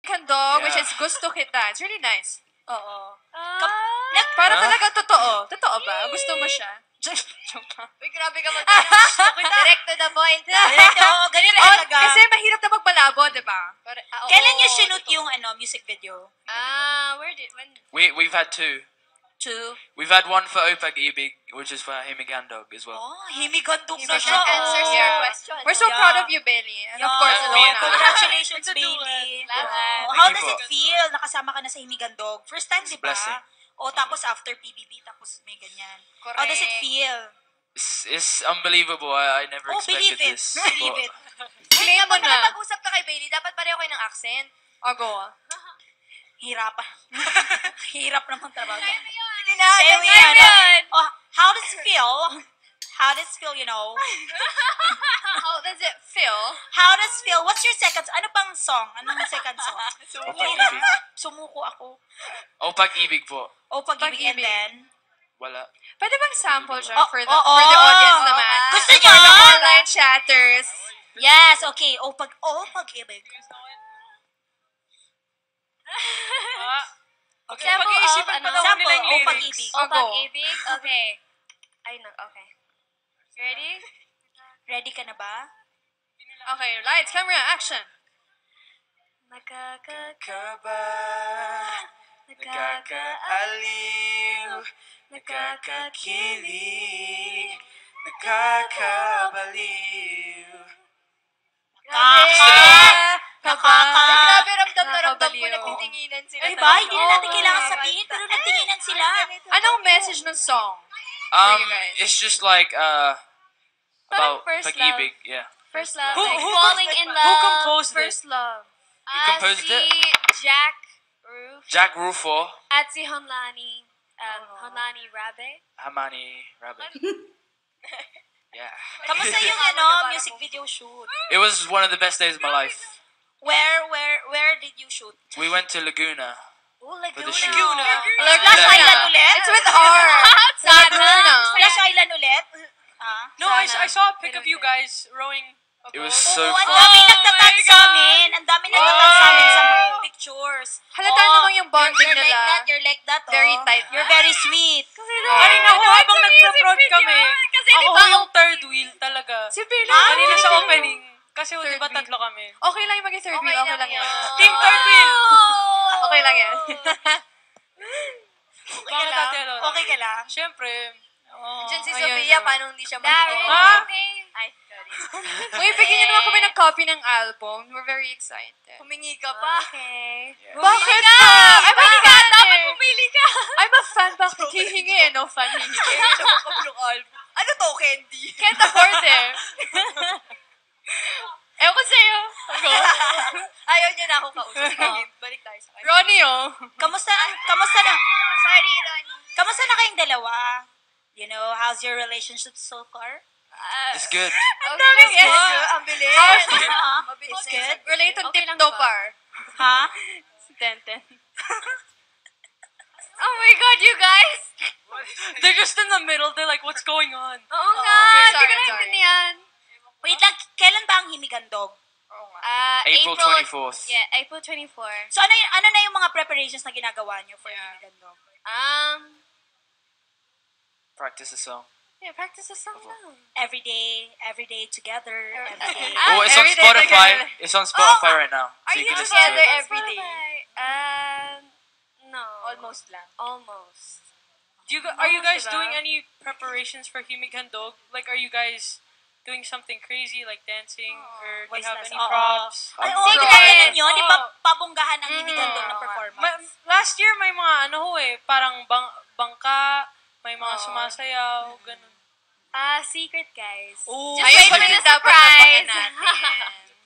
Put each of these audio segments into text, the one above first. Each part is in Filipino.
Handog, which Yeah. is Gusto Kita. It's really nice. Oo. Para Huh? talaga totoo. Totoo ba? Gusto mo siya? Joke lang. Uy, grabe ka mag-ano. Direct to the point. Oo, ganun Oh, talaga. kasi mahirap na magbalabo, di ba? Kailan niyo shoot yung music video? We've had two. Two? We've had one for Opag Ibig, which is for Himig Handog as well. Oh, himigandog na That siya. answers Oh. your question. We're so Yeah. proud of you, Bailey. And of Yeah. course, Me Lona. too. Congratulations, It's a duet. Bailey. Salamat. Oh, how Thank does you it po. feel? Nakasama ka na sa himigandog. First time, di ba? blessing. O, tapos after PBB, tapos may ganyan. How does it Correct. feel? It's unbelievable. I never Oh, expected believe it. this. Believe but- it. Claim mo Kapag na. nakapag-usap ka kay Bailey, dapat pareho kayo ng accent. Go. Hirap. Hirap naman trabaho. Sige na, There we ganyan are. yun. Oh, how does it feel? How does it feel, you know? How does it feel? How does it feel? What's your second? Ano pang song? Anong second song? Opag Ibig. Sumuko ako. Opag Ibig po. O, pag-ibig and Pag-ibig. then? Wala. Pwede bang sample siya Oh, for the oh, audience oh. naman? Gusto For niyo? the online chatters. Yes, okay. O, pag-ibig. Okay. Sample Pag-iisipan of, pa ano? daw Sample, nila yung o, lyrics. pag-ibig. Oh, go. Pag-ibig? Okay. I know, okay. Ready? Ready ka na ba? Okay, lights, camera, action. Kaba, nakakaaliw, nakakakilig, nakakabaliw. Grabe, ramdam na ramdam ko, Nakabaliw. nagtitinginan sila. Ay ba? Hindi na natin Oh, kailangan my sabihin, pero nagtinginan sila. Anong message ng song? For you guys. It's just like about first pag-ibig, yeah. First love, Who- like who falling com- in who love. composed it? First love. Who composed si it? Jack Roof. Jack Rufo, At si Honlani, Honlani Rabe. Hamani Rabbit. Yeah. Kamusta yung music video shoot? It was one of the best days of my life. Where did you shoot? We went to Laguna. Oh, For the Laguna. shoot. Flash Island ulit? It's with R. Laguna. Flash Island ulit? No, I Sana. saw a pic of you guys rowing. a It was boat. so Oo, ang fun. daming nagtatag sa amin. Ang daming nagtatag sa amin sa mga pictures. Halata Oh, naman yung bonding you're like nila. that, you're like that. Very oh. tight. You're very sweet. Kanina ako habang nagpa-prod kami. Kasi Ako di ba, yung third wheel talaga. Si Billy. Kanina sa opening. Kasi di Third ba wheel. tatlo kami. Okay lang yung maging third wheel. Okay lang yan. Team third wheel! Okay lang yan. Bakit dati ano? Okay ka lang? Siyempre. Oh, Diyan si Ayun Sofia, na. paano hindi siya Ha? Ay, sorry. Uy, bigyan niyo naman kami ng copy ng album. We're very excited. Humingi ka pa. Okay. Yeah. Bakit ka? I'm a fan Dapat eh. pumili ka. I'm a fan. Bakit hihingi eh? No fan hihingi. Siya makablong album. Ano to, Candy? Can't afford eh. Ewan ko sa'yo. Go. Ayaw niya na ako kausap. Sige, balik tayo sa kanya. Ronnie oh. Kamusta na? Sorry, Ronnie. Kamusta na kayong dalawa? You know, how's your relationship so far? It's good. Ang bilis. Ang bilis. Mabilis It's na good? yun. Related Okay tip lang to ba? par. Ha? Si Tenten. Oh my God, you guys! They're just in the middle. They're like, what's going on? Oo nga, Okay, hindi ko sorry, na sorry. intindihan. Wait lang, kailan ba ang himigandog? April 24th. Yeah, April 24. So ano na yung mga preparations na ginagawa niyo for himigandog? Practice a song. Yeah, practice a song lang. Every day together, every day. Ah, Oh, it's on every day Spotify. together. It's on Spotify right now. Are So you you can listen to together it. every day? No. Almost lang. Almost. Are you guys diba? doing any preparations for Himig Handog? Like, are you guys doing something crazy like dancing? Or do you have any props? Ay, Um, oo, props. ginagawa ninyo, di ba Oo. pabunggahan ang himigandog ng performance? Last year, may mga parang bangka, may mga sumasayaw, ganun. Secret, guys. Oh, Just Ayun wait pa for rin the dapat surprise. abangan natin.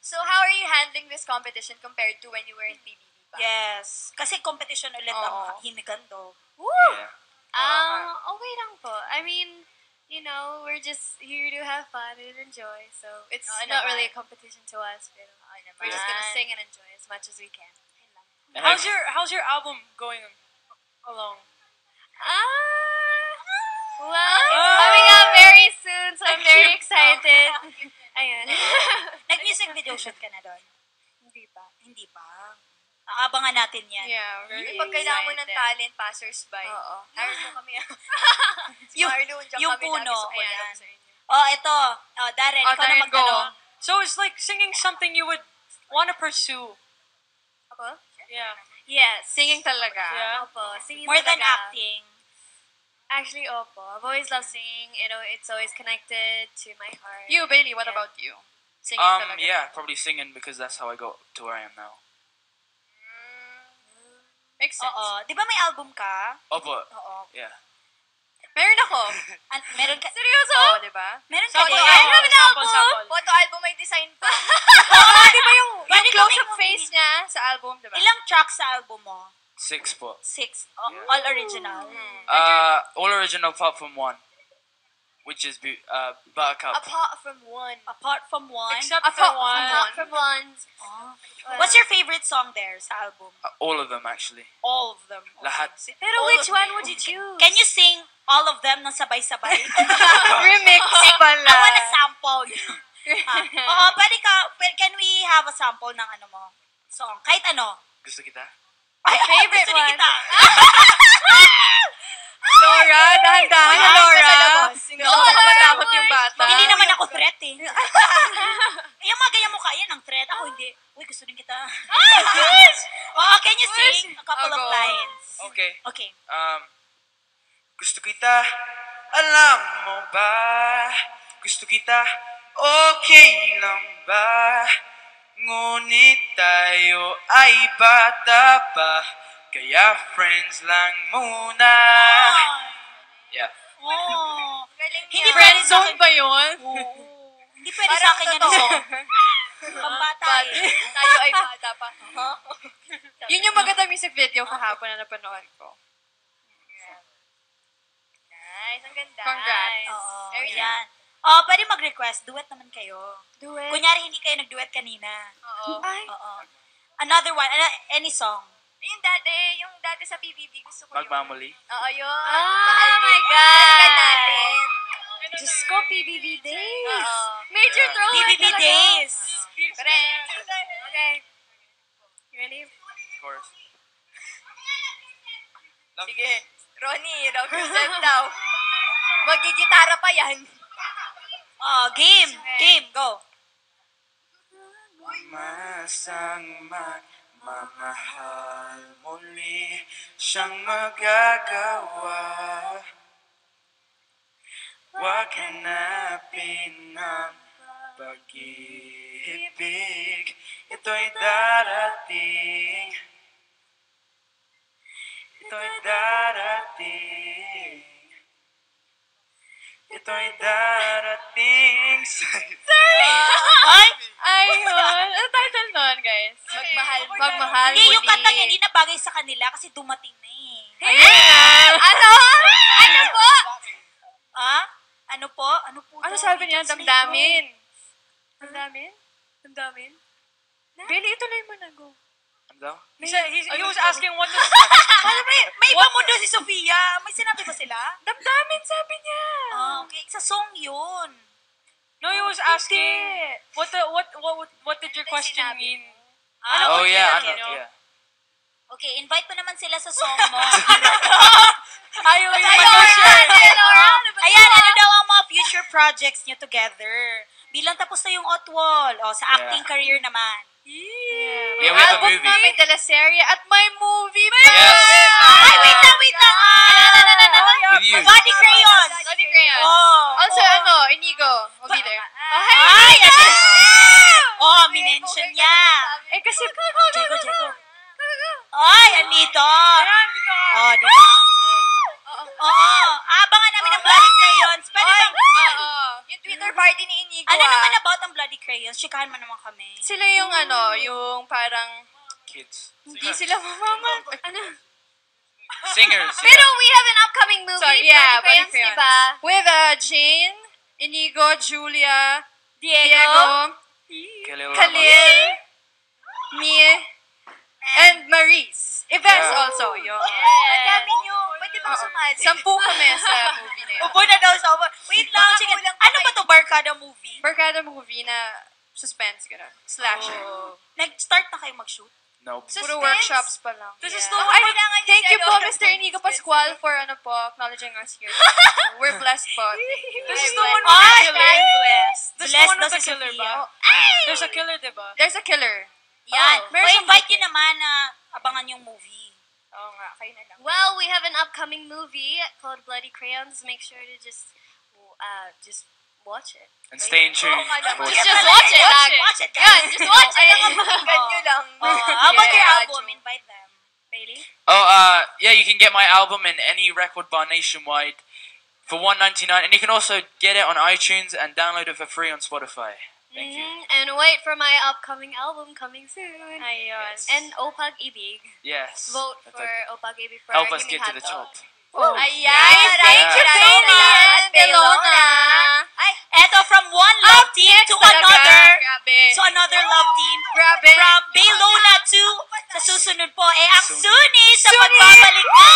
So, how are you handling this competition compared to when you were in PBB pa? Yes. Kasi competition ulit ang Oo. himigandog. Yeah. Okay lang po. I mean, you know, we're just here to have fun and enjoy. So, it's not really a competition to us. Pero we're just gonna sing and enjoy as much as we can. Yun lang. And how's your album going along? Well, it's coming out very soon, so I'm very excited. Ayun. Nag-music video shoot ka na doon? Hindi pa. Hindi pa. Aabangan natin yan. Yeah, very Pag kailangan mo ng excited. talent, passers-by. Oo. Hire mo kami. Yung- Marlon, dyan yung kami puno, lagi sa ayan. ayan. Sa inyo. Ito. Darren, ikaw na Darren, go. magtanong. So it's like singing something you would want to pursue. Ako? Yeah. Yes. Singing talaga. Yeah. Opo. Singing More than talaga. acting. Actually, opo. I've always loved singing. You know, it's always connected to my heart. You, Bailey, what Yeah. about you? Singing talaga. Yeah, probably singing because that's how I got to where I am now. Makes sense. Oo. Di ba may album ka? Opo. Oo. Yeah. Meron ako. Meron ka? Seryoso? Oo, di ba? Meron ka Sample, din? sample, sample, sample. Photo album may design pa. Di ba yung Pwede ka close-up may face niya sa album, di ba? Ilang tracks sa album mo? 6 po. 6. All original. All original apart from one, which is Buttercup. Apart from one. Apart from one. Except for Apart one. Apart from one. What's your favorite song there sa album? All of them actually. All of them. Lahat. Pero All which of one them. would you choose? Can you sing all of them ng sabay-sabay? Remix pala. I wanna sample. Oo, can we have a sample ng ano mo? Song. Kahit ano. Gusto kita? Ay, favorite gusto ni one. kita. Laura, dahan-dahan na, Laura. Hindi Baka matakot yung bata. Hindi naman ako threat eh. Yung mga ganyan mukha yan ang threat. Ako hindi. Uy, gusto rin kita. Oo, can you sing a couple of Go. lines? Okay. Okay. Gusto kita, alam mo ba? Gusto kita, okay lang ba? Ngunit tayo ay bata pa, kaya friends lang muna. Yeah. Oh. Galing Hindi niya. pwede sa Friendzone akin. ba yun? Hindi pwede sa Parang akin yan totoo. song. Pambata eh. Tayo ay bata pa. Yun yung magandang music video kahapon na napanood ko. Nice, ang ganda. Congrats. Oo, Very yan. Oh, pwede mag-request. Duet naman kayo. Duet. Kunyari, hindi kayo nag-duet kanina. Oo. Oo. Another one. Any song. Yung dati sa PBB, gusto ko yun. Magmamali. Oo, yun. Oh Mahal my din. God. Balikan natin. Diyos ko, PBB days. Oo. Major throwback PBB talaga. days. Correct. Okay. You ready? Of course. Sige. Ronnie, love yourself daw. Magigitara pa yan. Oh, game. Game. Go. Masang magmamahal muli siyang magagawa. Huwag hanapin ng pag-ibig, ito'y darating. Ito'y darating. Ito'y darating sa'yo. Ay! Ayun. Ano title nun, guys? Magmahal. Magmahal Hindi, yung muli. kanta niya, hindi na bagay sa kanila kasi dumating na eh. Ano? Ano po? Ah? Ano po? Ano po Ano daw? sabi niya? I-translate Damdamin. ko. Damdamin? Damdamin? Bailey, ituloy mo na, go. Ano daw? He was asking what the... Paano may iba mo doon si Sofia? May sinabi ba sila? Damdamin, sabi niya. Ah, okay. Sa song yun. No, he was asking what did your question sinabi? mean? Ah, Oh okay, yeah, okay. yeah. Okay, invite mo naman sila sa song mo. Ayaw yung Laura, Ayan, ano daw ang mga future projects niyo together? Bilang tapos na yung Otwol. O, sa acting Yeah. career naman. Yeah, we have a album movie. na, may teleserye, at may movie pa. Yes. Ay, wait lang, wait lang. With you. Body crayons. Body Crayon. Oh. Also, oh. ano, Inigo. Will be there. Ay, ano? Oh, minention niya. Eh, kasi, Jego, Jego. Ay, andito. Oh, di ba? Oo. Abangan namin ang Bloody Crayons. Pwede bang... Yung Twitter party ni Inigo. Ano naman about ang Bloody Crayons? Chikahan mo naman kami. sila yung ano, yung parang, Kids. hindi sila mamamal. Ano? Singers. Pero Yeah. we have an upcoming movie. So, yeah, Body Body Crayons, Crayons. diba? With Jane, Inigo, Julia, Diego. Khalil, me, and Maurice. Events Yeah. also, yung... Ang dami nyo. Pwede bang sumali? 10 kami sa movie na yun. Upo na daw sa Wait lang, Baka sige. kulang pa Ano ba to Barkada movie? Barkada movie na suspense, gano'n. Slasher. Nag-start na kayo mag-shoot? Nope. Puro workshops pa lang. This is Yeah. the Ay, one. thank you po, Mr. Inigo Pascual, for acknowledging us here. We're blessed po. Thank you. This is the one with Ay, the killer. blessed. This is the Blessed one daw with the si killer Sofia. ba? Oh, There's a killer, diba? there's a killer. Yan. Oh, Pero invite nyo naman na abangan yung movie. Oo nga, kayo na lang. Well, we have an upcoming movie called Bloody Crayons. Make sure to just watch it. And stay in tune. for Just the- watch it. Watch it, Yan, just watch it. Ganyo lang. How about your Yeah, album? Invite them. Bailey? Oh, yeah, you can get my album in any record bar nationwide for $1.99, and you can also get it on iTunes and download it for free on Spotify. Thank you. And wait for my upcoming album coming soon. Ayun. And Opag Ibig. Yes. Vote That's for like- Opag Ibig for help us Himing get to the Handog. top. Ayan, thank you, Yeah. Bailey and Belona. Ay, eto from one love team to another. Grabe. So another love team. Grabe. From Baylona to sa susunod po, ang Suni. Suni sa pagbabalik na